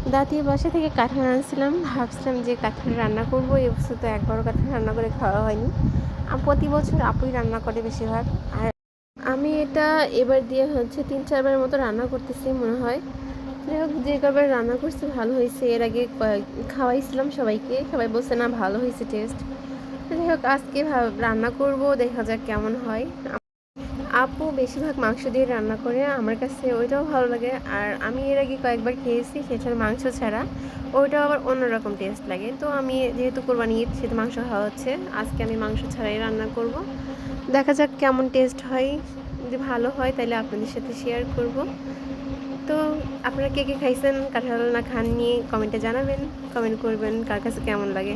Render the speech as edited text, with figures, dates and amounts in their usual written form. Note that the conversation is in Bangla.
দাদির বাসা থেকে কাঁঠাল আনছিলাম, ভাবছিলাম যে কাঁঠাল রান্না করবো। এবছর তো একবারও কাঁঠাল রান্না করে খাওয়া হয়নি। প্রতি বছর আপুই রান্না করে বেশিরভাগ। আর আমি এটা এবার দিয়ে হচ্ছে ৩-৪ বারের মতো রান্না করতেছি মনে হয়। যাই হোক, যে কবার রান্না করছি ভালো হয়েছে। এর আগে খাওয়াইছিলাম সবাইকে, সবাই বলছে না ভালো হয়েছে টেস্ট। যাই হোক, আজকে রান্না করব, দেখা যাক কেমন হয়। আপু বেশিরভাগ মাংস দিয়ে রান্না করে, আমার কাছে ওইটাও ভালো লাগে। আর আমি এর আগে কয়েকবার খেয়েছি, সেটা মাংস ছাড়া, ওইটাও আবার অন্যরকম টেস্ট লাগে। তো আমি যেহেতু কোরবানি ঈদ, সেহেতু মাংস খাওয়া হচ্ছে, আজকে আমি মাংস ছাড়াই রান্না করব। দেখা যাক কেমন টেস্ট হয়। যদি ভালো হয় তাহলে আপনাদের সাথে শেয়ার করব। তো আপনারা কে কে খাইছেন, কাঁঠাল না খাননি, কমেন্টে জানাবেন। কমেন্ট করবেন কার কাছে কেমন লাগে।